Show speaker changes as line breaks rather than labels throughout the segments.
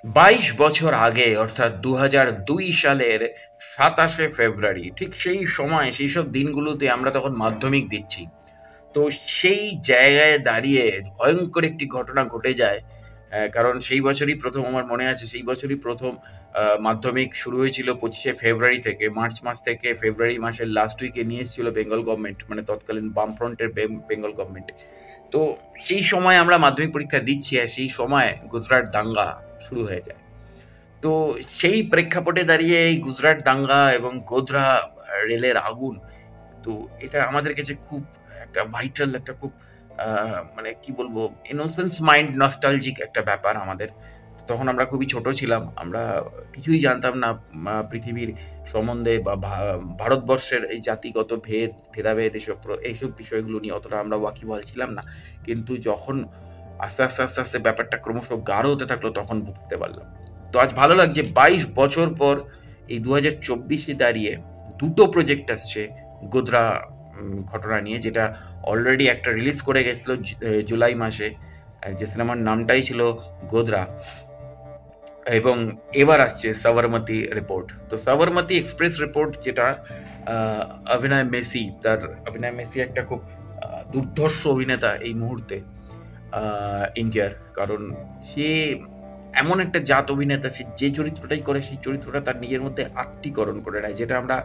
22 বছর আগে অর্থাৎ 2002 সালের 27শে ফেব্রুয়ারি, ঠিক সেই সময় সেই সব দিনগুলোতে আমরা তখন মাধ্যমিক দিচ্ছি। তো সেই জায়গায় দাঁড়িয়ে ভয়ঙ্কর একটি ঘটনা ঘটে যায়। কারণ সেই বছরই প্রথম আমার মনে আছে, সেই বছরই প্রথম মাধ্যমিক শুরু হয়েছিল 25শে ফেব্রুয়ারি থেকে। মার্চ মাস থেকে ফেব্রুয়ারি মাসের লাস্ট উইকে নিয়ে এসেছিল বেঙ্গল গভর্নমেন্ট, মানে তৎকালীন বামফ্রন্টের বেঙ্গল গভর্নমেন্ট। তো সেই সময় আমরা মাধ্যমিক পরীক্ষা দিচ্ছি, আর সেই সময় গুজরাট দাঙ্গা শুরু হয়ে যায়। তো সেই প্রেক্ষাপটে দাঁড়িয়ে এই গুজরাট দাঙ্গা এবং গোধরা রেলের আগুন, তো এটা আমাদের কাছে খুব একটা ভাইটাল, একটা খুব মানে কি বলবো, ইনোসেন্স মাইন্ড নস্টালজিক একটা ব্যাপার আমাদের। তখন আমরা খুবই ছোট ছিলাম, আমরা কিছুই জানতাম না পৃথিবীর সম্বন্ধে বা ভারতবর্ষের এই জাতিগত ভেদাভেদ এইসব বিষয়গুলো নিয়ে অতটা আমরা ওয়াকিবহাল ছিলাম না। কিন্তু যখন আস্তে আস্তে আস্তে আস্তে ব্যাপারটা ক্রমশ গাঢ় হতে থাকলো, তখন বুঝতে পারলাম। তো আজ ভালো লাগছে 22 বছর পর এই 2024-এ দাঁড়িয়ে দুটো প্রজেক্ট আসছে গোধরা ঘটনা নিয়ে, যেটা অলরেডি একটা রিলিজ করে গেছিল জুলাই মাসে, যে সিনেমার নামটাই ছিল গোধরা। এবং এবার আসছে সাবরমতী রিপোর্ট। তো সাবরমতী এক্সপ্রেস রিপোর্ট, যেটা আহ, অভিনয় মেসি একটা খুব দুর্ধর্ষ অভিনেতা এই মুহূর্তে ইন্ডিয়ার। কারণ সে এমন একটা জাত অভিনেতা, সে যে চরিত্রটাই করে সেই চরিত্রটা তার নিজের মধ্যে আত্মীকরণ করে নেয়, যেটা আমরা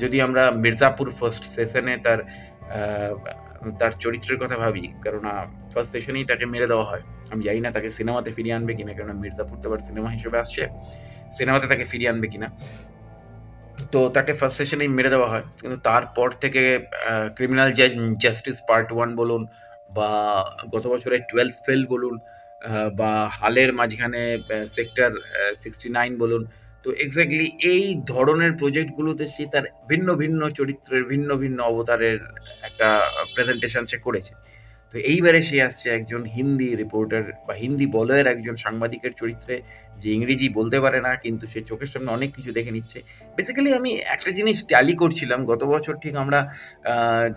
যদি আমরা মির্জাপুর ফার্স্ট সেশনে আহ, তার চরিত্রের কথা ভাবি, কেননা ফার্স্ট সেশনেই তাকে মেরে দেওয়া হয়। আমি জানি না তাকে সিনেমাতে ফিরিয়ে আনবে কিনা, কেননা মির্জাপুর তো আবার সিনেমা হিসেবে আসছে, সিনেমাতে তাকে ফিরিয়ে আনবে কিনা। তো তাকে ফার্স্ট সেশনেই মেরে দেওয়া হয়, কিন্তু তারপর থেকে ক্রিমিনাল জাস্টিস পার্ট 1 বলুন, বা গত বছরের 12 ফেল বলুন, বা হালের মাঝখানে সেক্টর 69 বলুন, তো এক্স্যাক্টলি এই ধরনের প্রজেক্টগুলোতে সে তার ভিন্ন ভিন্ন চরিত্রের ভিন্ন ভিন্ন অবতারের একটা প্রেজেন্টেশন সে করেছে। তো এইবারে সে আসছে একজন হিন্দি রিপোর্টার বা হিন্দি বলয়ের একজন সাংবাদিকের চরিত্রে, যে ইংরেজি বলতে পারে না, কিন্তু সে চোখের সামনে অনেক কিছু দেখে নিচ্ছে। বেসিক্যালি আমি একটা জিনিস ট্যালি করছিলাম গত বছর, ঠিক আমরা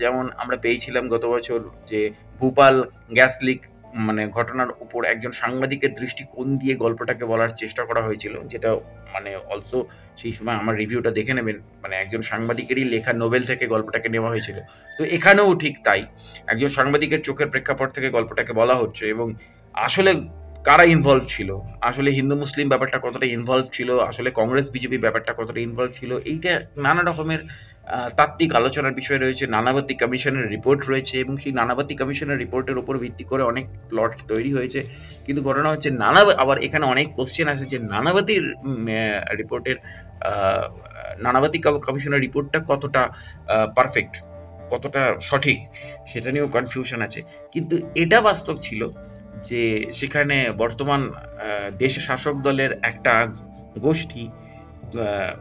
যেমন আমরা পেয়েছিলাম গত বছর যে ভূপাল গ্যাস লিক মানে ঘটনার উপর একজন সাংবাদিকের দৃষ্টিকোণ দিয়ে গল্পটাকে বলার চেষ্টা করা হয়েছিল, যেটা মানে অলসো সেই সময় আমার রিভিউটা দেখে নেবেন, মানে একজন সাংবাদিকেরই লেখা নোভেল থেকে গল্পটাকে নেওয়া হয়েছিল। তো এখানেও ঠিক তাই, একজন সাংবাদিকের চোখের প্রেক্ষাপট থেকে গল্পটাকে বলা হচ্ছে। এবং আসলে কারা ইনভলভ ছিল, আসলে হিন্দু মুসলিম ব্যাপারটা কতটা ইনভলভ ছিল, আসলে কংগ্রেস বিজেপি ব্যাপারটা কতটা ইনভলভ ছিল, এইটা নানা রকমের তাত্ত্বিক আলোচনার বিষয় রয়েছে। নানাবতী কমিশনের রিপোর্ট রয়েছে, এবং সেই নানাবতী কমিশনের রিপোর্টের উপর ভিত্তি করে অনেক প্লট তৈরি হয়েছে। কিন্তু ঘটনা হচ্ছে আবার এখানে অনেক কোশ্চেন আসে যে নানাবতীর রিপোর্টের নানাবতী কমিশনের রিপোর্টটা কতটা পারফেক্ট, কতটা সঠিক, সেটা নিয়েও কনফিউশন আছে। কিন্তু এটা বাস্তব ছিল যে সেখানে বর্তমান দেশের শাসক দলের একটা গোষ্ঠী আহ,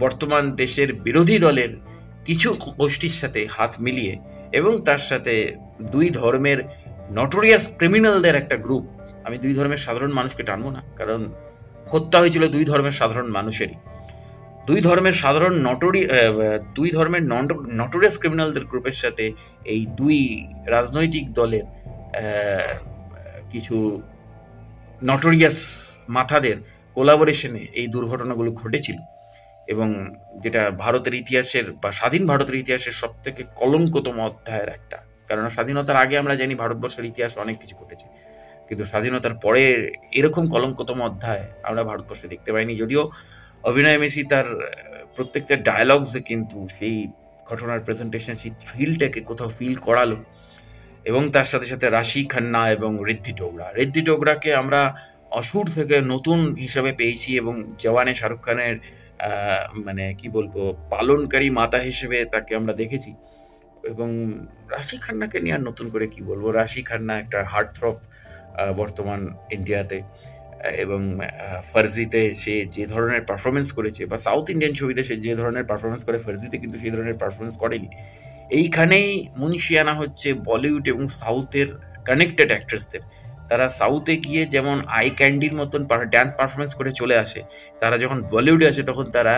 বর্তমান দেশের বিরোধী দলের কিছু গোষ্ঠীর সাথে হাত মিলিয়ে, এবং তার সাথে দুই ধর্মের নটোরিয়াস ক্রিমিনালদের একটা গ্রুপ, আমি দুই ধর্মের সাধারণ মানুষকে টানবো না, কারণ হত্যা হয়েছিল দুই ধর্মের সাধারণ মানুষেরই, দুই ধর্মের নটোরিয়াস ক্রিমিনালদের গ্রুপের সাথে এই দুই রাজনৈতিক দলের আহ, কিছু নটোরিয়াস মাথাদের কোলাবোরেশনে এই দুর্ঘটনাগুলো ঘটেছিল। এবং যেটা ভারতের ইতিহাসের বা স্বাধীন ভারতের ইতিহাসের সব থেকে কলঙ্কতম অধ্যায়ের একটা। কারণ স্বাধীনতার আগে আমরা জানি ভারতবর্ষের ইতিহাস অনেক কিছু ঘটেছে, কিন্তু স্বাধীনতার পরে এরকম কলঙ্কতম অধ্যায় আমরা ভারতবর্ষে দেখতে পাইনি। যদিও অভিনয় মেসি তার প্রত্যেকটা ডায়ালগসে কিন্তু সেই ঘটনার প্রেজেন্টেশন, সেই থ্রিলটাকে কোথাও ফিল করালো। এবং তার সাথে সাথে রাশি খান্না এবং ঋদ্ধি টোগরাকে আমরা অসুর থেকে নতুন হিসাবে পেয়েছি, এবং জওয়ানে শাহরুখ খানের মানে কি বলবো, পালনকারী মাতা হিসেবে তাকে আমরা দেখেছি। এবং রাশি খান্নাকে নিয়ে আর নতুন করে কি বলবো, রাশি খান্না একটা হার্টথ্রব বর্তমান ইন্ডিয়াতে। এবং ফার্জিতে সে যে ধরনের পারফরমেন্স করেছে, বা সাউথ ইন্ডিয়ান ছবিতে সে যে ধরনের পারফরমেন্স করে, ফার্জিতে কিন্তু সেই ধরনের পারফরমেন্স করেনি। এইখানেই মুনশিয়ানা হচ্ছে বলিউড এবং সাউথের কানেক্টেড অ্যাক্ট্রেসদের। তারা সাউথে গিয়ে যেমন আই ক্যান্ডির মতন ড্যান্স পারফরমেন্স করে চলে আসে, তারা যখন বলিউডে আসে তখন তারা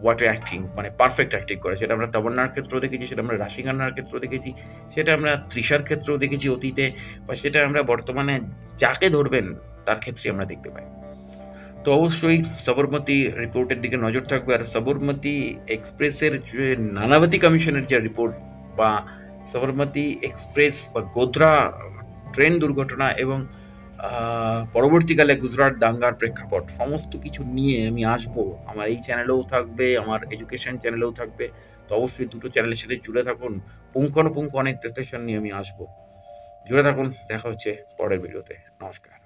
হোয়াট অ্যাক্টিং, মানে পারফেক্ট অ্যাক্টিং করে। সেটা আমরা তমন্নার ক্ষেত্রেও দেখেছি, সেটা আমরা রাশি খান্নার ক্ষেত্রেও দেখেছি, সেটা আমরা তৃষার ক্ষেত্রেও দেখেছি অতীতে, বা সেটা আমরা বর্তমানে যাকে ধরবেন তার ক্ষেত্রে আমরা দেখতে পাই। তো অবশ্যই সবরমতী রিপোর্টের দিকে নজর থাকবে, আর সবরমতী এক্সপ্রেসের যে নানাবতী কমিশনের যে রিপোর্ট, বা সবরমতী এক্সপ্রেস বা গোধরা ট্রেন দুর্ঘটনা এবং পরবর্তীকালে গুজরাট দাঙ্গার প্রেক্ষাপট, সমস্ত কিছু নিয়ে আমি আসবো। আমার এই চ্যানেলেও থাকবে, আমার এডুকেশন চ্যানেলেও থাকবে। তো অবশ্যই দুটো চ্যানেলের সাথে জুড়ে থাকুন। পুঙ্খানুপুঙ্খ অনেক বিশ্লেষণ নিয়ে আমি আসবো। জুড়ে থাকুন। দেখা হচ্ছে পরের ভিডিওতে। নমস্কার।